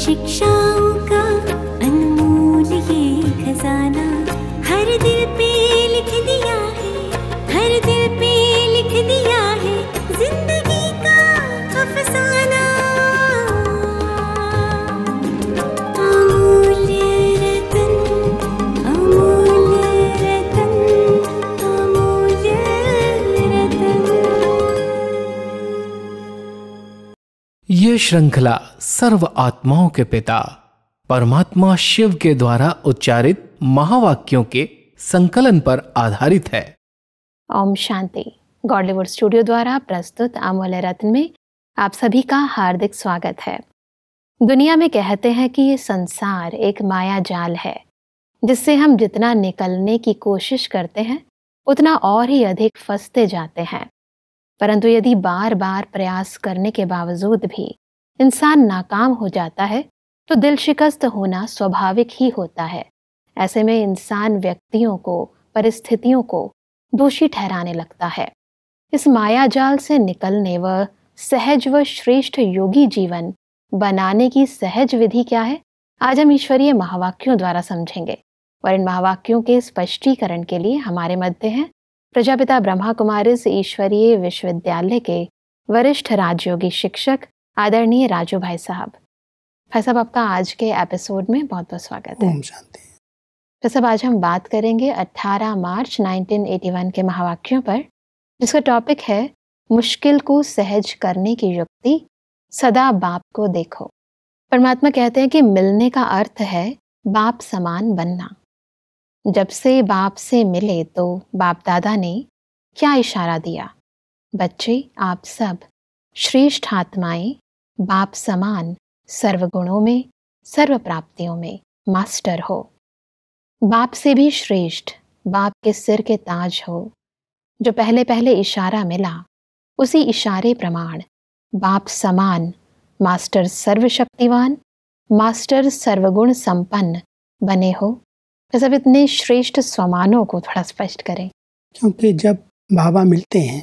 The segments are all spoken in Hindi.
शिक्षाओं का अनमोल ये खजाना हर दिल पे लिख दिया है, हर दिल पे लिख दिया है जिंदगी का अफसाना। अमूल्य रतन, अमूल्य रतन, अमूल्य रतन। ये श्रृंखला सर्व आत्माओं के पिता परमात्मा शिव के द्वारा उच्चारित महावाक्यों के संकलन पर आधारित है। ओम शांति। गॉडलीवुड स्टूडियो द्वारा प्रस्तुत अमूल्य रत्न में आप सभी का हार्दिक स्वागत है। दुनिया में कहते हैं कि ये संसार एक माया जाल है, जिससे हम जितना निकलने की कोशिश करते हैं उतना और ही अधिक फंसते जाते हैं। परंतु यदि बार बार प्रयास करने के बावजूद भी इंसान नाकाम हो जाता है तो दिल शिकस्त होना स्वाभाविक ही होता है। ऐसे में इंसान व्यक्तियों को, परिस्थितियों को दोषी ठहराने लगता है। इस माया जाल से निकलने व सहज व श्रेष्ठ योगी जीवन बनाने की सहज विधि क्या है, आज हम ईश्वरीय महावाक्यों द्वारा समझेंगे। और इन महावाक्यों के स्पष्टीकरण के लिए हमारे मध्य हैं प्रजापिता ब्रह्मा कुमारीज ईश्वरीय विश्वविद्यालय के वरिष्ठ राजयोगी शिक्षक आदरणीय राजू भाई साहब। भाई साहब, आपका आज के एपिसोड में बहुत बहुत स्वागत है। ओम शांति। भाई साहब, आज हम बात करेंगे 18 मार्च 1981 के महावाक्यों पर, जिसका टॉपिक है मुश्किल को सहज करने की युक्ति, सदा बाप को देखो। परमात्मा कहते हैं कि मिलने का अर्थ है बाप समान बनना। जब से बाप से मिले तो बाप दादा ने क्या इशारा दिया? बच्चे, आप सब श्रेष्ठ आत्माएं बाप समान सर्वगुणों में, सर्व प्राप्तियों में मास्टर हो। बाप से भी श्रेष्ठ बाप के सिर के ताज हो। जो पहले पहले इशारा मिला उसी इशारे प्रमाण बाप समान मास्टर सर्वशक्तिवान, मास्टर सर्वगुण संपन्न बने हो। तो सब इतने श्रेष्ठ स्वमानों को थोड़ा स्पष्ट करें। क्योंकि जब बाबा मिलते हैं,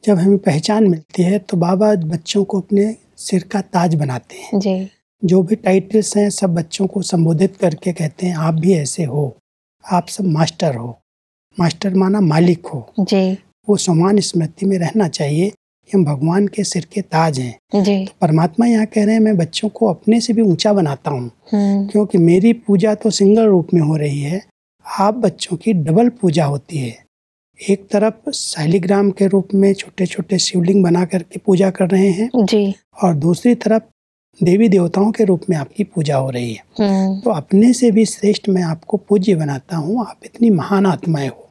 जब हमें पहचान मिलती है तो बाबा बच्चों को अपने सिर का ताज बनाते हैं जी। जो भी टाइटल्स हैं सब बच्चों को संबोधित करके कहते हैं आप भी ऐसे हो, आप सब मास्टर हो। मास्टर माना मालिक हो जी। वो समान स्मृति में रहना चाहिए कि हम भगवान के सिर के ताज हैं जी। तो परमात्मा यहाँ कह रहे हैं मैं बच्चों को अपने से भी ऊंचा बनाता हूँ, क्योंकि मेरी पूजा तो सिंगल रूप में हो रही है, आप बच्चों की डबल पूजा होती है। एक तरफ शालिग्राम के रूप में छोटे छोटे शिवलिंग बना करके पूजा कर रहे हैं जी। और दूसरी तरफ देवी देवताओं के रूप में आपकी पूजा हो रही है। तो अपने से भी श्रेष्ठ मैं आपको पूज्य बनाता हूँ, आप इतनी महान आत्माएं हो।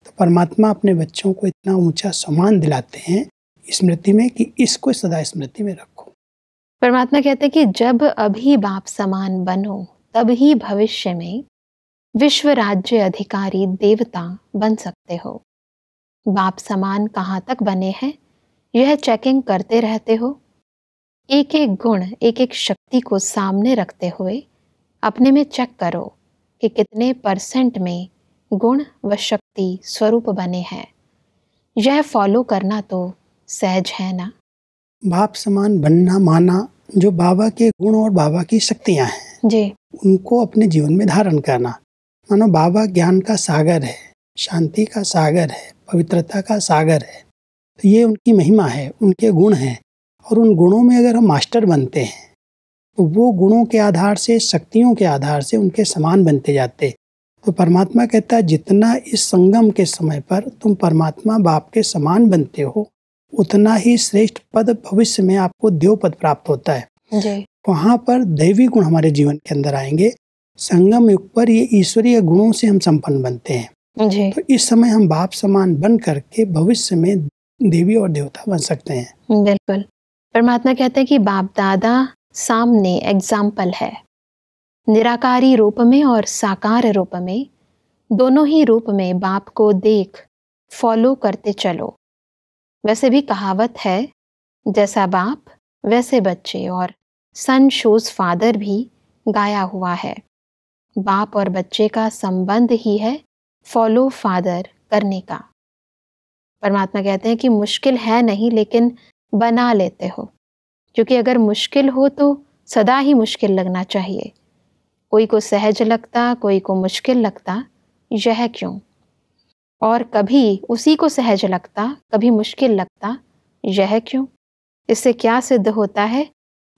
तो परमात्मा अपने बच्चों को इतना ऊंचा सम्मान दिलाते हैं स्मृति में कि इसको सदा स्मृति में रखो। परमात्मा कहते हैं कि जब अभी बाप समान बनो तब ही भविष्य में विश्व राज्य अधिकारी देवता बन सकते हो। बाप समान कहाँ तक बने हैं यह चेकिंग करते रहते हो। एक एक गुण, एक एक शक्ति को सामने रखते हुए अपने में चेक करो कि कितने % में गुण व शक्ति स्वरूप बने हैं। यह फॉलो करना तो सहज है ना। बाप समान बनना माना जो बाबा के गुण और बाबा की शक्तियाँ हैं जी, उनको अपने जीवन में धारण करना। मानो बाबा ज्ञान का सागर है, शांति का सागर है, पवित्रता का सागर है। तो ये उनकी महिमा है, उनके गुण हैं और उन गुणों में अगर हम मास्टर बनते हैं तो वो गुणों के आधार से, शक्तियों के आधार से उनके समान बनते जाते। तो परमात्मा कहता है जितना इस संगम के समय पर तुम परमात्मा बाप के समान बनते हो उतना ही श्रेष्ठ पद भविष्य में आपको देव पद प्राप्त होता है जी। वहाँ पर दैवी गुण हमारे जीवन के अंदर आएंगे। संगम युग पर ये ईश्वरीय गुणों से हम संपन्न बनते हैं जी। तो इस समय हम बाप समान बन करके भविष्य में देवी और देवता बन सकते हैं। बिल्कुल। परमात्मा कहते हैं कि बाप दादा सामने एग्जाम्पल है। निराकारी रूप में और साकार रूप में, दोनों ही रूप में बाप को देख फॉलो करते चलो। वैसे भी कहावत है जैसा बाप वैसे बच्चे, और सन शोज फादर भी गाया हुआ है। बाप और बच्चे का संबंध ही है फॉलो फादर करने का। परमात्मा कहते हैं कि मुश्किल है नहीं लेकिन बना लेते हो, क्योंकि अगर मुश्किल हो तो सदा ही मुश्किल लगना चाहिए। कोई को सहज लगता, कोई को मुश्किल लगता, यह क्यों? और कभी उसी को सहज लगता, कभी मुश्किल लगता, यह क्यों? इससे क्या सिद्ध होता है?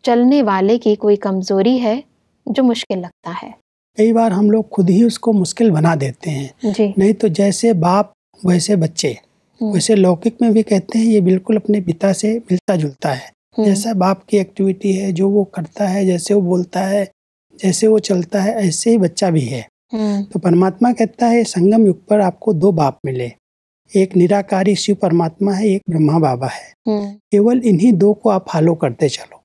चलने वाले की कोई कमजोरी है जो मुश्किल लगता है। कई बार हम लोग खुद ही उसको मुश्किल बना देते हैं जी। नहीं तो जैसे बाप वैसे बच्चे, वैसे लौकिक में भी कहते हैं ये बिल्कुल अपने पिता से मिलता जुलता है। जैसा बाप की एक्टिविटी है, जो वो करता है, जैसे वो बोलता है, जैसे वो चलता है, ऐसे ही बच्चा भी है। तो परमात्मा कहता है संगम युग पर आपको दो बाप मिले, एक निराकारी शिव परमात्मा है, एक ब्रह्मा बाबा है। केवल इन्हीं दो को आप फॉलो करते चलो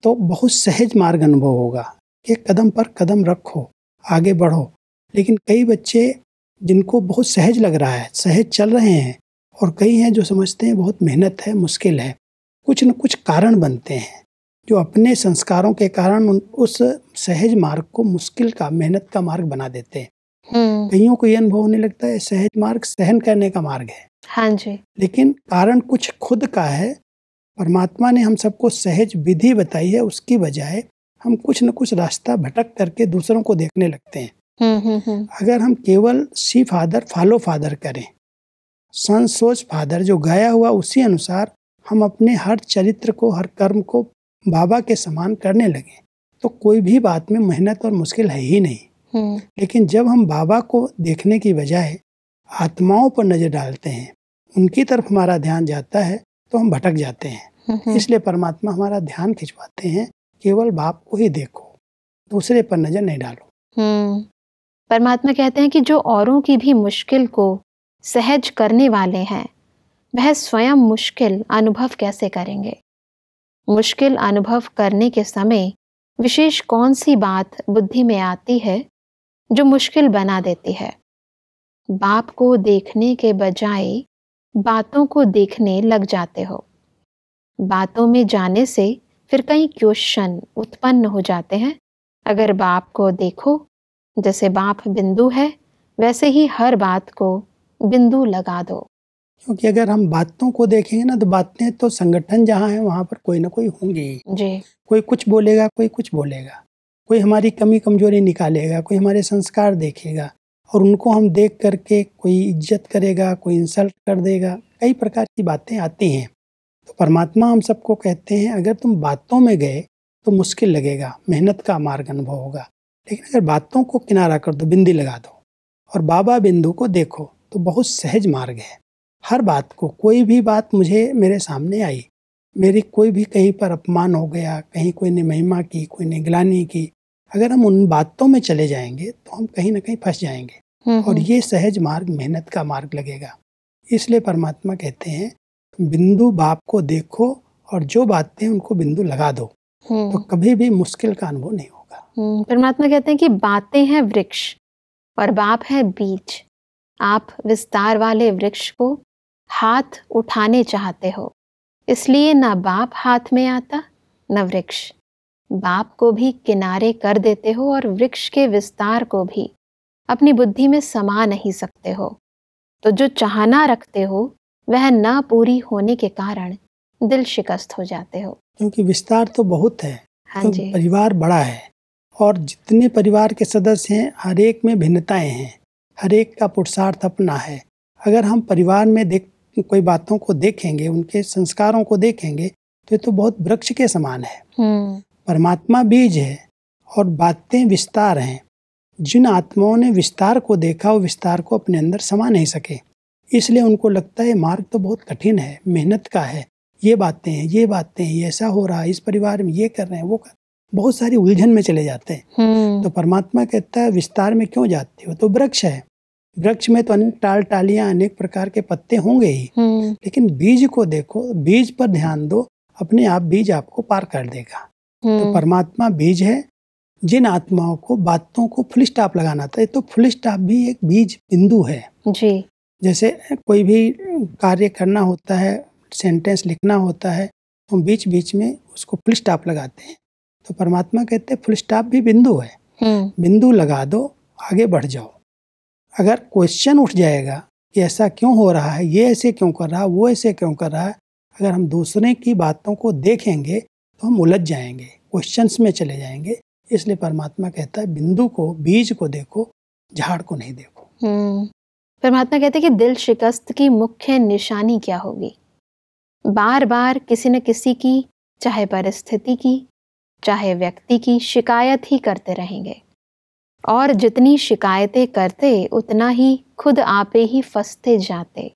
तो बहुत सहज मार्ग अनुभव होगा कि कदम पर कदम रखो, आगे बढ़ो। लेकिन कई बच्चे जिनको बहुत सहज लग रहा है, सहज चल रहे हैं, और कई हैं जो समझते हैं बहुत मेहनत है, मुश्किल है। कुछ न कुछ कारण बनते हैं जो अपने संस्कारों के कारण उस सहज मार्ग को मुश्किल का, मेहनत का मार्ग बना देते हैं। कईयों को यह अनुभव होने लगता है सहज मार्ग सहन करने का मार्ग है। हाँ जी। लेकिन कारण कुछ खुद का है। परमात्मा ने हम सबको सहज विधि बताई है, उसकी बजाय हम कुछ न कुछ रास्ता भटक करके दूसरों को देखने लगते हैं। अगर हम केवल सी फादर फॉलो फादर करें, सन सोच फादर जो गाया हुआ उसी अनुसार हम अपने हर चरित्र को, हर कर्म को बाबा के समान करने लगे तो कोई भी बात में मेहनत और मुश्किल है ही नहीं। लेकिन जब हम बाबा को देखने की बजाय आत्माओं पर नजर डालते हैं, उनकी तरफ हमारा ध्यान जाता है तो हम भटक जाते हैं। इसलिए परमात्मा हमारा ध्यान खिंचवाते हैं, केवल बाप को ही देखो, दूसरे पर नजर नहीं डालो। परमात्मा कहते हैं कि जो औरों की भी मुश्किल को सहज करने वाले हैं, वह स्वयं मुश्किल अनुभव कैसे करेंगे? मुश्किल अनुभव करने के समय विशेष कौन सी बात बुद्धि में आती है जो मुश्किल बना देती है? बाप को देखने के बजाय बातों को देखने लग जाते हो। बातों में जाने से फिर कई क्वेश्चन उत्पन्न हो जाते हैं। अगर बाप को देखो, जैसे बाप बिंदु है, वैसे ही हर बात को बिंदु लगा दो। क्योंकि अगर हम बातों को देखेंगे ना तो बातें तो संगठन जहाँ है वहाँ पर कोई ना कोई होंगी जी। कोई कुछ बोलेगा, कोई कुछ बोलेगा, कोई हमारी कमी कमजोरी निकालेगा, कोई हमारे संस्कार देखेगा, और उनको हम देख करके कोई इज्जत करेगा, कोई इंसल्ट कर देगा। कई प्रकार की बातें आती हैं। तो परमात्मा हम सबको कहते हैं अगर तुम बातों में गए तो मुश्किल लगेगा, मेहनत का मार्ग अनुभव होगा। लेकिन अगर बातों को किनारा कर दो, बिंदी लगा दो और बाबा बिंदु को देखो तो बहुत सहज मार्ग है। हर बात को, कोई भी बात मुझे मेरे सामने आई, मेरी कोई भी कहीं पर अपमान हो गया, कहीं कोई ने महिमा की, कोई ने गिलानी की, अगर हम उन बातों में चले जाएंगे तो हम कहीं ना कहीं फंस जाएंगे और ये सहज मार्ग मेहनत का मार्ग लगेगा। इसलिए परमात्मा कहते हैं बिंदु बाप को देखो और जो बातें उनको बिंदु लगा दो तो कभी भी मुश्किल का अनुभव नहीं होगा। परमात्मा कहते हैं कि बातें हैं वृक्ष और बाप है बीज। आप विस्तार वाले वृक्ष को हाथ उठाने चाहते हो, इसलिए ना बाप हाथ में आता न वृक्ष। बाप को भी किनारे कर देते हो और वृक्ष के विस्तार को भी अपनी बुद्धि में समा नहीं सकते हो। तो जो चाहना रखते हो वह ना पूरी होने के कारण दिल शिकस्त हो जाते हो। क्योंकि विस्तार तो बहुत है। हाँ तो जी। परिवार बड़ा है और जितने परिवार के सदस्य हैं हर एक में भिन्नताएं हैं, हर एक का पुरुषार्थ अपना है। अगर हम परिवार में कोई बातों को देखेंगे, उनके संस्कारों को देखेंगे तो ये तो बहुत वृक्ष के समान है। परमात्मा बीज है और बातें विस्तार हैं। जिन आत्माओं ने विस्तार को देखा वो विस्तार को अपने अंदर समा नहीं सके, इसलिए उनको लगता है मार्ग तो बहुत कठिन है, मेहनत का है, ये बातें हैं, ये बातें हैं, ऐसा हो रहा है, इस परिवार में ये कर रहे हैं, वो कर, बहुत सारी उलझन में चले जाते हैं। तो परमात्मा कहता है विस्तार में क्यों जाते हो? तो वृक्ष है, वृक्ष में तो अनेक टाल टालियां, अनेक प्रकार के पत्ते होंगे ही, लेकिन बीज को देखो, बीज पर ध्यान दो, अपने आप बीज आपको पार कर देगा। तो परमात्मा बीज है। जिन आत्माओं को बातों को फुल स्टॉप लगाना था, तो फुल स्टॉप भी एक बीज बिंदु है जी। जैसे कोई भी कार्य करना होता है, सेंटेंस लिखना होता है, तो बीच बीच में उसको फुल स्टॉप लगाते हैं। तो परमात्मा कहते हैं फुल स्टॉप भी बिंदु है, बिंदु लगा दो, आगे बढ़ जाओ। अगर क्वेश्चन उठ जाएगा कि ऐसा क्यों हो रहा है, ये ऐसे क्यों कर रहा है, वो ऐसे क्यों कर रहा है, अगर हम दूसरे की बातों को देखेंगे तो हम उलझ जाएंगे, क्वेश्चंस में चले जाएंगे। इसलिए परमात्मा कहता है बिंदु को, बीज को देखो, झाड़ को नहीं देखो। परमात्मा कहते हैं कि दिल शिकस्त की मुख्य निशानी क्या होगी? बार बार किसी न किसी की, चाहे परिस्थिति की, चाहे व्यक्ति की, शिकायत ही करते रहेंगे, और जितनी शिकायतें करते उतना ही खुद आपे ही फंसते जाते,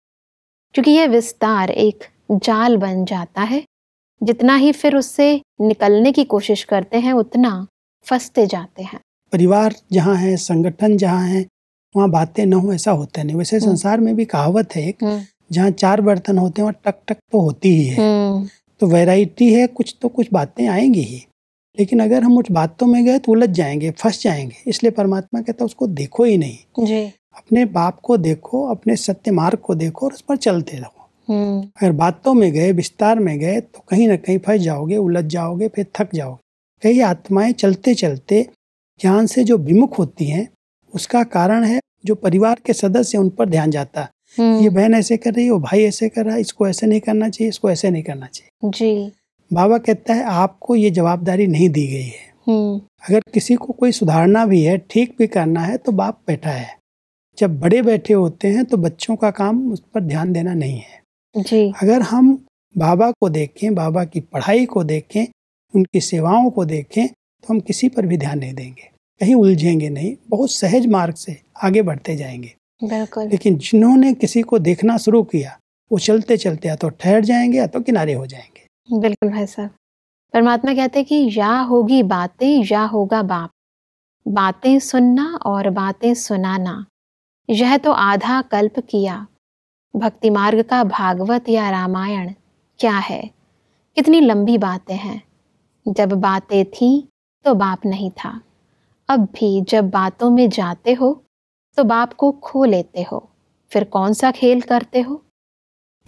क्योंकि यह विस्तार एक जाल बन जाता है। जितना ही फिर उससे निकलने की कोशिश करते हैं उतना फंसते जाते हैं। परिवार जहाँ है, संगठन जहाँ है, वहाँ बातें न हो ऐसा होता नहीं। वैसे संसार में भी कहावत है एक, जहाँ 4 बर्तन होते हैं वहाँ टक टक तो होती ही है। तो वैरायटी है, कुछ तो कुछ बातें आएंगी ही, लेकिन अगर हम उस बातों में गए तो उलझ जाएंगे, फंस जाएंगे। इसलिए परमात्मा कहता है उसको देखो ही नहीं जी। अपने बाप को देखो, अपने सत्य मार्ग को देखो और उस पर चलते रहो। अगर बातों में गए, विस्तार में गए तो कहीं ना कहीं फंस जाओगे, उलझ जाओगे, फिर थक जाओगे। कई आत्माएं चलते चलते ज्ञान से जो विमुख होती हैं, उसका कारण है जो परिवार के सदस्य उन पर ध्यान जाता है। ये बहन ऐसे कर रही है, वो भाई ऐसे कर रहा है, इसको ऐसे नहीं करना चाहिए, इसको ऐसे नहीं करना चाहिए जी। बाबा कहता है आपको ये जवाबदारी नहीं दी गई है। अगर किसी को कोई सुधारना भी है, ठीक भी करना है, तो बाप बैठा है। जब बड़े बैठे होते हैं तो बच्चों का काम उस पर ध्यान देना नहीं है जी। अगर हम बाबा को देखें, बाबा की पढ़ाई को देखें, उनकी सेवाओं को देखें, तो हम किसी पर भी ध्यान नहीं देंगे, कहीं उलझेंगे नहीं, बहुत सहज मार्ग से आगे बढ़ते जाएंगे। बिल्कुल। लेकिन जिन्होंने किसी को देखना शुरू किया, वो चलते चलते या तो ठहर जाएंगे या तो किनारे हो जाएंगे। बिल्कुल भाई साहब। परमात्मा कहते हैं कि या होगी बातें या होगा बाप, बातें सुनना और बातें सुनाना, यह तो आधा कल्प किया। भक्ति मार्ग का भागवत या रामायण क्या है? कितनी लंबी बातें हैं। जब बातें थी तो बाप नहीं था, अब भी जब बातों में जाते हो तो बाप को खो लेते हो। फिर कौन सा खेल करते हो?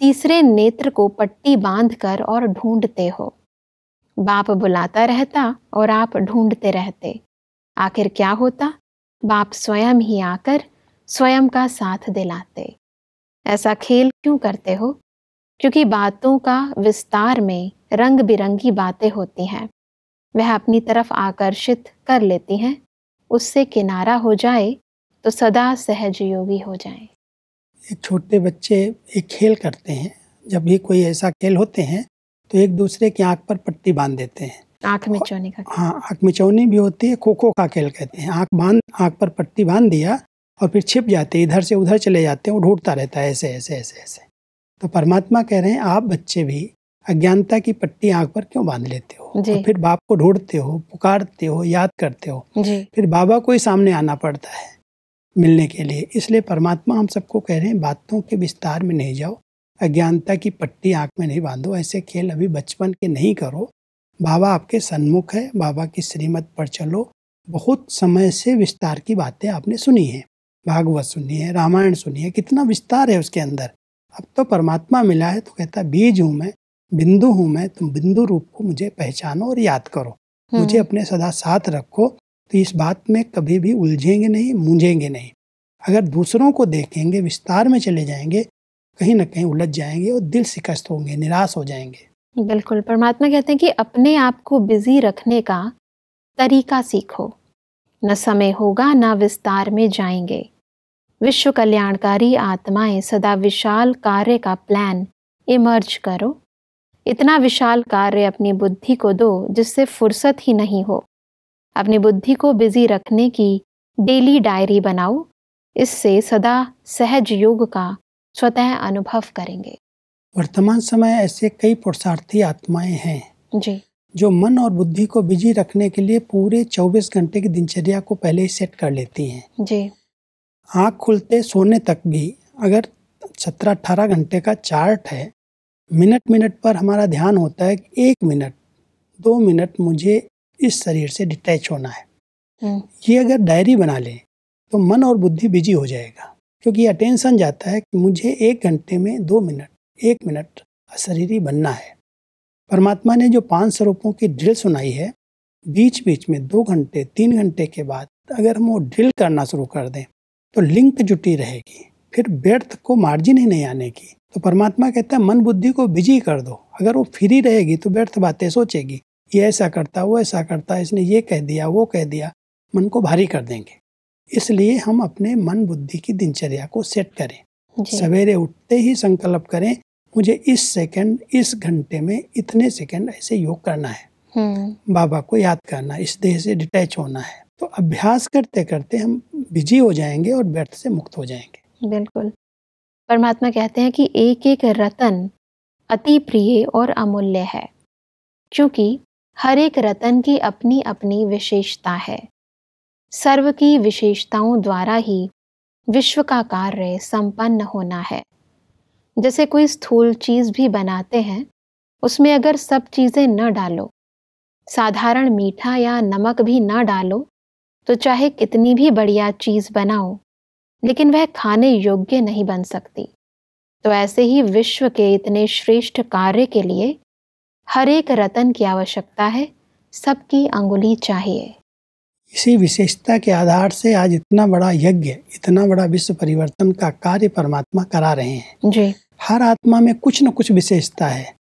तीसरे नेत्र को पट्टी बांधकर और ढूंढते हो। बाप बुलाता रहता और आप ढूंढते रहते। आखिर क्या होता? बाप स्वयं ही आकर स्वयं का साथ दिलाते। ऐसा खेल क्यों करते हो? क्योंकि बातों का विस्तार में रंग बिरंगी बातें होती हैं, वह अपनी तरफ आकर्षित कर लेती हैं। उससे किनारा हो जाए तो सदा सहज योगी हो जाए। एक छोटे बच्चे एक खेल करते हैं, जब भी कोई ऐसा खेल होते हैं तो एक दूसरे की आंख पर पट्टी बांध देते हैं। आंख मिचौनी का? हाँ, आंख मिचौनी भी होती है, खो खो का खेल कहते हैं। आंख पर पट्टी बांध दिया और फिर छिप जाते, इधर से उधर चले जाते हैं, वो ढूंढता रहता है ऐसे ऐसे ऐसे ऐसे। तो परमात्मा कह रहे हैं आप बच्चे भी अज्ञानता की पट्टी आंख पर क्यों बांध लेते हो? और फिर बाप को ढूंढते हो, पुकारते हो, याद करते हो, फिर बाबा को ही सामने आना पड़ता है मिलने के लिए। इसलिए परमात्मा हम सबको कह रहे हैं बातों के विस्तार में नहीं जाओ, अज्ञानता की पट्टी आंख में नहीं बांधो, ऐसे खेल अभी बचपन के नहीं करो। बाबा आपके सन्मुख है, बाबा की श्रीमत पर चलो। बहुत समय से विस्तार की बातें आपने सुनी है, भागवत सुनी है, रामायण सुनी है, कितना विस्तार है उसके अंदर। अब तो परमात्मा मिला है तो कहता बीज हूँ मैं, बिंदु हूँ मैं, तुम बिंदु रूप को मुझे पहचानो और याद करो, मुझे अपने सदा साथ रखो। तो इस बात में कभी भी उलझेंगे नहीं, मूंझेंगे नहीं। अगर दूसरों को देखेंगे, विस्तार में चले जाएंगे, कहीं ना कहीं उलझ जाएंगे और दिल शिकस्त होंगे, निराश हो जाएंगे। बिल्कुल। परमात्मा कहते हैं कि अपने आप को बिजी रखने का तरीका सीखो, न समय होगा न विस्तार में जाएंगे। विश्व कल्याणकारी आत्माएं सदा विशाल कार्य का प्लान इमर्ज करो। इतना विशाल कार्य अपनी बुद्धि को दो जिससे फुर्सत ही नहीं हो। अपनी बुद्धि को बिजी रखने की डेली डायरी बनाओ, इससे सदा सहज योग का स्वतः अनुभव करेंगे। वर्तमान समय ऐसे कई पुरुषार्थी आत्माएं हैं जी, जो मन और बुद्धि को बिजी रखने के लिए पूरे 24 घंटे की दिनचर्या को पहले ही सेट कर लेती हैं। जी। आँख खुलते सोने तक भी अगर 17-18 घंटे का चार्ट है, मिनट मिनट पर हमारा ध्यान होता है कि 1 मिनट 2 मिनट मुझे इस शरीर से डिटैच होना है। ये अगर डायरी बना लें तो मन और बुद्धि बिजी हो जाएगा, क्योंकि अटेंशन जाता है कि मुझे 1 घंटे में 2 मिनट 1 मिनट अशरीरी बनना है। परमात्मा ने जो 5 स्वरूपों की ड्रिल सुनाई है, बीच बीच में 2 घंटे 3 घंटे के बाद अगर हम वो ड्रिल करना शुरू कर दें तो लिंक जुटी रहेगी, फिर व्यर्थ को मार्जिन ही नहीं आने की। तो परमात्मा कहता है मन बुद्धि को बिजी कर दो। अगर वो फ्री रहेगी तो व्यर्थ बातें सोचेगी, ये ऐसा करता, वो ऐसा करता, इसने ये कह दिया, वो कह दिया, मन को भारी कर देंगे। इसलिए हम अपने मन बुद्धि की दिनचर्या को सेट करें। सवेरे उठते ही संकल्प करें, मुझे इस सेकंड, इस घंटे में इतने सेकंड ऐसे योग करना है, बाबा को याद करना, इस देह से डिटैच होना है। तो अभ्यास करते करते हम बिजी हो जाएंगे और व्यर्थ से मुक्त हो जाएंगे। बिल्कुल। परमात्मा कहते हैं कि एक एक रतन अति प्रिय और अमूल्य है, क्योंकि हर एक रतन की अपनी अपनी विशेषता है। सर्व की विशेषताओं द्वारा ही विश्व का कार्य संपन्न होना है। जैसे कोई स्थूल चीज भी बनाते हैं, उसमें अगर सब चीजें न डालो, साधारण मीठा या नमक भी न डालो, तो चाहे कितनी भी बढ़िया चीज बनाओ, लेकिन वह खाने योग्य नहीं बन सकती। तो ऐसे ही विश्व के इतने श्रेष्ठ कार्य के लिए हर एक रतन की आवश्यकता है, सबकी अंगुली चाहिए। इसी विशेषता के आधार से आज इतना बड़ा यज्ञ, इतना बड़ा विश्व परिवर्तन का कार्य परमात्मा करा रहे हैं। जी। हर आत्मा में कुछ न कुछ विशेषता है।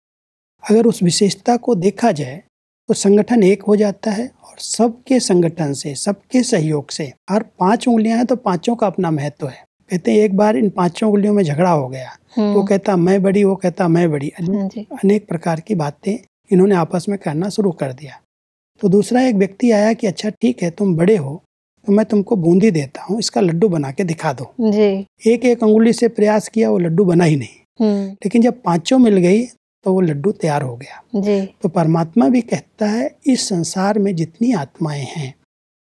अगर उस विशेषता को देखा जाए तो संगठन एक हो जाता है, और सबके संगठन से, सबके सहयोग से, हर 5 उंगलियां हैं तो पांचों का अपना महत्व है। कहते हैं एक बार इन 5 उंगलियों में झगड़ा हो गया, वो कहता मैं बड़ी, वो कहता मैं बड़ी, अनेक प्रकार की बातें इन्होंने आपस में करना शुरू कर दिया। तो दूसरा एक व्यक्ति आया कि अच्छा ठीक है, तुम बड़े हो तो मैं तुमको बूंदी देता हूँ, इसका लड्डू बना के दिखा दो। एक एक अंगुली से प्रयास किया, वो लड्डू बना ही नहीं। लेकिन जब 5 मिल गई तो वो लड्डू तैयार हो गया। तो परमात्मा भी कहता है इस संसार में जितनी आत्माएं हैं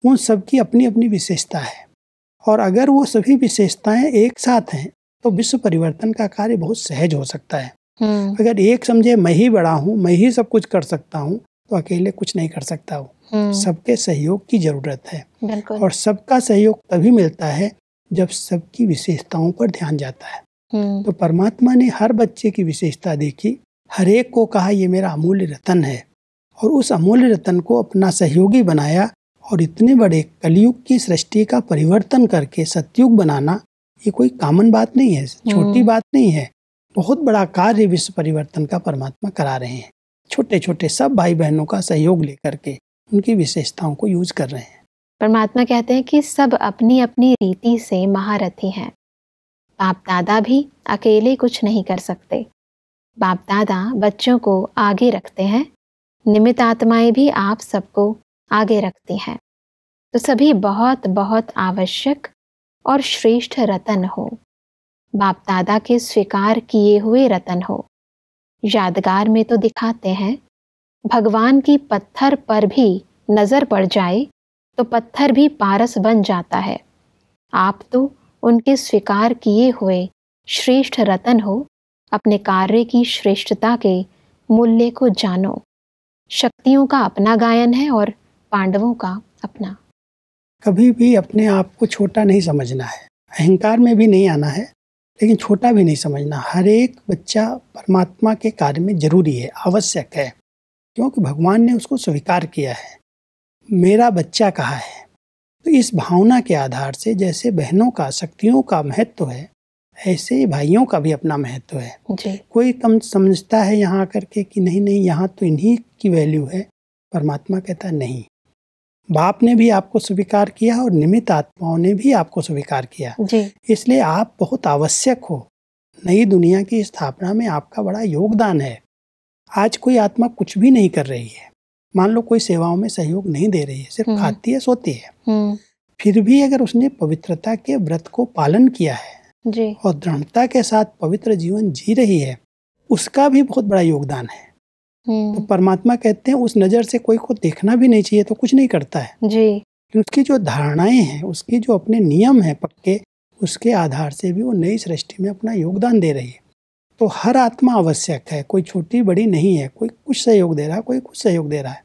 उन सबकी अपनी अपनी विशेषता है, और अगर वो सभी विशेषताएं एक साथ हैं तो विश्व परिवर्तन का कार्य बहुत सहज हो सकता है। अगर एक समझे मैं ही बड़ा हूँ, मैं ही सब कुछ कर सकता हूँ, तो अकेले कुछ नहीं कर सकता हूँ। सबके सहयोग की जरूरत है, और सबका सहयोग तभी मिलता है जब सबकी विशेषताओं पर ध्यान जाता है। तो परमात्मा ने हर बच्चे की विशेषता देखी, हर एक को कहा ये मेरा अमूल्य रतन है, और उस अमूल्य रतन को अपना सहयोगी बनाया, और इतने बड़े कलयुग की सृष्टि का परिवर्तन करके सतयुग बनाना ये कोई कॉमन बात नहीं है, छोटी बात नहीं है। बहुत बड़ा कार्य विश्व परिवर्तन का परमात्मा करा रहे हैं। छोटे छोटे सब भाई बहनों का सहयोग लेकर के उनकी विशेषताओं को यूज कर रहे हैं। परमात्मा कहते हैं कि सब अपनी अपनी रीति से महारथी हैं। बाप दादा भी अकेले कुछ नहीं कर सकते। बाप दादा बच्चों को आगे रखते हैं, निमित्त आत्माएं भी आप सबको आगे रखती हैं। तो सभी बहुत बहुत आवश्यक और श्रेष्ठ रतन हो, बाप दादा के स्वीकार किए हुए रतन हो। यादगार में तो दिखाते हैं, भगवान की पत्थर पर भी नजर पड़ जाए तो पत्थर भी पारस बन जाता है। आप तो उनके स्वीकार किए हुए श्रेष्ठ रतन हो। अपने कार्य की श्रेष्ठता के मूल्य को जानो। शक्तियों का अपना गायन है और पांडवों का अपना। कभी भी अपने आप को छोटा नहीं समझना है, अहंकार में भी नहीं आना है, लेकिन छोटा भी नहीं समझना। हर एक बच्चा परमात्मा के कार्य में जरूरी है, आवश्यक है, क्योंकि भगवान ने उसको स्वीकार किया है। मेरा बच्चा कहा है। तो इस भावना के आधार से जैसे बहनों का, शक्तियों का महत्व है, ऐसे भाइयों का भी अपना महत्व है। कोई कम समझता है यहाँ करके कि नहीं नहीं यहाँ तो इन्हीं की वैल्यू है। परमात्मा कहता नहीं, बाप ने भी आपको स्वीकार किया और निमित्त आत्माओं ने भी आपको स्वीकार किया, इसलिए आप बहुत आवश्यक हो। नई दुनिया की स्थापना में आपका बड़ा योगदान है। आज कोई आत्मा कुछ भी नहीं कर रही है, मान लो कोई सेवाओं में सहयोग नहीं दे रही है, सिर्फ खाती है, सोती है, फिर भी अगर उसने पवित्रता के व्रत को पालन किया है और दृढ़ता के साथ पवित्र जीवन जी रही है, उसका भी बहुत बड़ा योगदान है। तो परमात्मा कहते हैं उस नजर से कोई को देखना भी नहीं चाहिए तो कुछ नहीं करता है जी। उसकी जो धारणाएं हैं, उसकी जो अपने नियम हैं पक्के, उसके आधार से भी वो नई सृष्टि में अपना योगदान दे रही है। तो हर आत्मा आवश्यक है, कोई छोटी बड़ी नहीं है, कोई कुछ सहयोग दे रहा है, कोई कुछ सहयोग दे रहा है।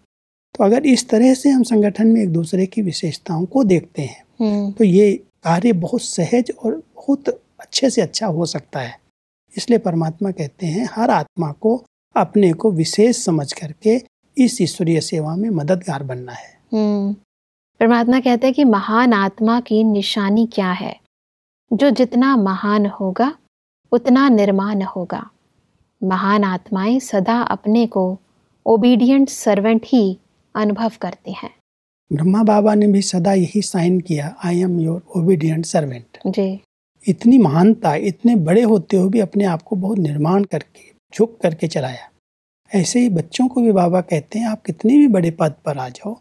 तो अगर इस तरह से हम संगठन में एक दूसरे की विशेषताओं को देखते हैं तो ये कार्य बहुत सहज और बहुत अच्छे से अच्छा हो सकता है। इसलिए परमात्मा कहते हैं हर आत्मा को अपने को विशेष समझ करके इस ईश्वरीय सेवा में मददगार बनना है। परमात्मा कहते हैं कि महान आत्मा की निशानी क्या है? जो जितना महान होगा उतना निर्माण होगा। महान आत्माएं सदा अपने को ओबीडियंट सर्वेंट ही अनुभव करते हैं। ब्रह्मा बाबा ने भी सदा यही साइन किया, I am your obedient servant. जी। इतनी महानता, इतने बड़े होते हुए भी अपने आप को बहुत निर्माण करके, झुक करके चलाया। ऐसे ही बच्चों को भी बाबा कहते हैं, आप कितने भी बड़े पद पर आ जाओ,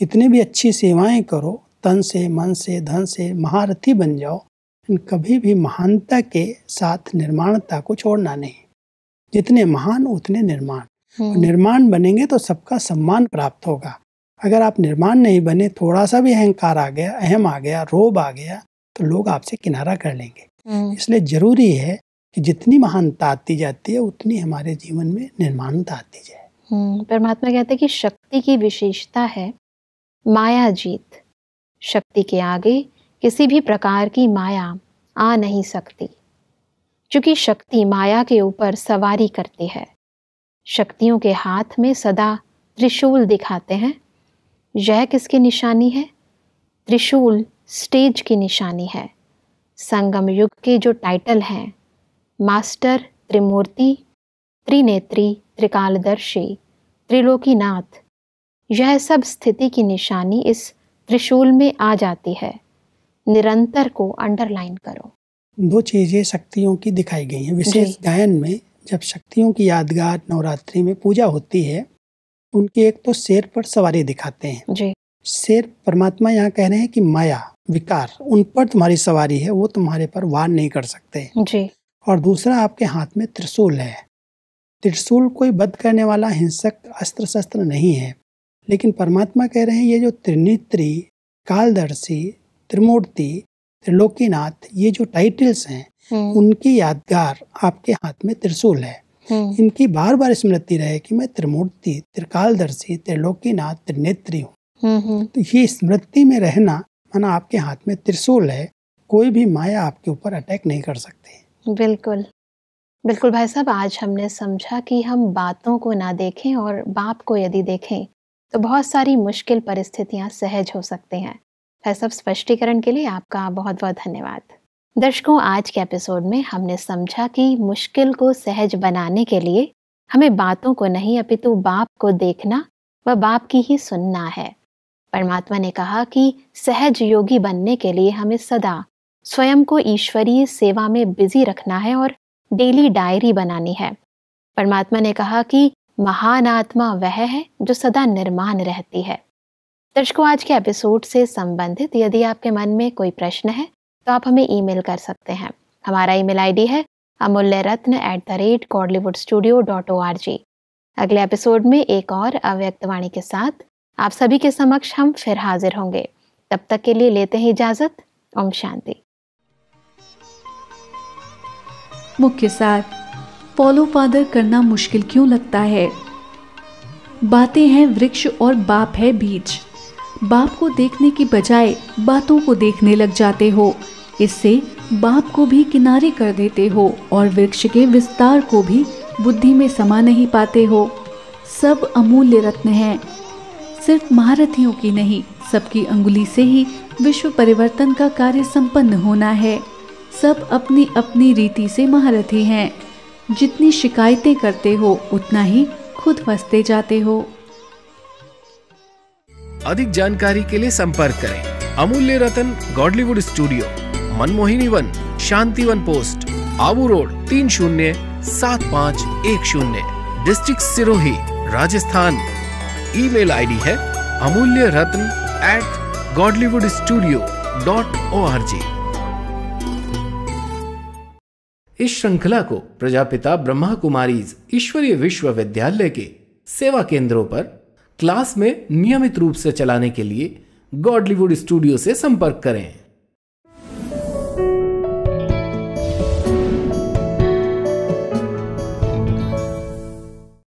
कितने भी अच्छी सेवाएं करो, तन से, मन से, धन से महारथी बन जाओ, कभी भी महानता के साथ निर्माणता को छोड़ना नहीं। जितने महान उतने निर्माण। निर्माण बनेंगे तो सबका सम्मान प्राप्त होगा। अगर आप निर्माण नहीं बने, थोड़ा सा भी अहंकार आ गया, अहम आ गया, रोब आ गया, तो लोग आपसे किनारा कर लेंगे। इसलिए जरूरी है कि जितनी महानता आती जाती है उतनी हमारे जीवन में निर्माणता आती जाए। परमात्मा कहते हैं कि शक्ति की विशेषता है माया जीत। शक्ति के आगे किसी भी प्रकार की माया आ नहीं सकती, क्योंकि शक्ति माया के ऊपर सवारी करती है। शक्तियों के हाथ में सदा त्रिशूल दिखाते हैं। यह किसकी निशानी है? त्रिशूल स्टेज की निशानी है। संगम युग के जो टाइटल हैं, मास्टर, त्रिमूर्ति, त्रिनेत्री, त्रिकालदर्शी, त्रिलोकीनाथ, यह सब स्थिति की निशानी इस त्रिशूल में आ जाती है। निरंतर को अंडरलाइन करो। 2 चीजें शक्तियों की दिखाई गई हैं। विशेष गायन में जब शक्तियों की यादगार नवरात्रि में पूजा होती है, उनके एक तो शेर पर सवारी दिखाते हैं। जी। शेर, परमात्मा यहाँ कह रहे हैं कि माया, विकार, उन पर तुम्हारी सवारी है, वो तुम्हारे पर वार नहीं कर सकते। जी। और दूसरा, आपके हाथ में त्रिशूल है। त्रिशूल कोई वध करने वाला हिंसक अस्त्र शस्त्र नहीं है, लेकिन परमात्मा कह रहे हैं ये जो त्रिनेत्री, कालदर्शी, त्रिमूर्ति, त्रिलोकीनाथ, ये जो टाइटल्स हैं, उनकी यादगार आपके हाथ में त्रिशूल है। इनकी बार बार स्मृति रहे कि मैं त्रिमूर्ति, त्रिकालदर्शी, त्रिलोकीनाथ, त्रिनेत्री हूँ। तो ये स्मृति में रहना, माना आपके हाथ में त्रिशूल है, कोई भी माया आपके ऊपर अटैक नहीं कर सकती। बिल्कुल बिल्कुल भाई साहब, आज हमने समझा कि हम बातों को ना देखें और बाप को यदि देखें तो बहुत सारी मुश्किल परिस्थितियां सहज हो सकती हैं। भाई साहब, स्पष्टीकरण के लिए आपका बहुत बहुत धन्यवाद। दर्शकों, आज के एपिसोड में हमने समझा कि मुश्किल को सहज बनाने के लिए हमें बातों को नहीं अपितु बाप को देखना व बाप की ही सुनना है। परमात्मा ने कहा कि सहज योगी बनने के लिए हमें सदा स्वयं को ईश्वरीय सेवा में बिजी रखना है और डेली डायरी बनानी है। परमात्मा ने कहा कि महान आत्मा वह है जो सदा निर्माण रहती है। दर्शकों, आज के एपिसोड से संबंधित यदि आपके मन में कोई प्रश्न है तो आप हमें ईमेल कर सकते हैं। हमारा ईमेल आईडी है amulyaratna@godlywoodstudio.org। अगले एपिसोड में एक और अव्यक्त वाणी के साथ आप सभी के समक्ष हम फिर हाजिर होंगे। तब तक के लिए लेते हैं इजाजत। ओम शांति। मुख्य सार, फॉलो फादर करना मुश्किल क्यों लगता है? बातें हैं वृक्ष और बाप है बीज। बाप को देखने की बजाय बातों को देखने लग जाते हो, इससे बाप को भी किनारे कर देते हो और वृक्ष के विस्तार को भी बुद्धि में समा नहीं पाते हो। सब अमूल्य रत्न हैं, सिर्फ महारथियों की नहीं, सबकी अंगुली से ही विश्व परिवर्तन का कार्य संपन्न होना है। सब अपनी अपनी रीति से महारथी हैं। जितनी शिकायतें करते हो उतना ही खुद फंसते जाते हो। अधिक जानकारी के लिए संपर्क करें Amulya Ratan, Godlywood Studio, Manmohini Van, Shantivan post, Abu Road, 307510, district Sirohi, Rajasthan. Email ID है amulyaratn@godlywoodstudio.org। इस श्रृंखला को प्रजापिता ब्रह्मा कुमारीज ईश्वरीय विश्वविद्यालय के सेवा केंद्रों पर क्लास में नियमित रूप से चलाने के लिए गॉडलीवुड स्टूडियो से संपर्क करें।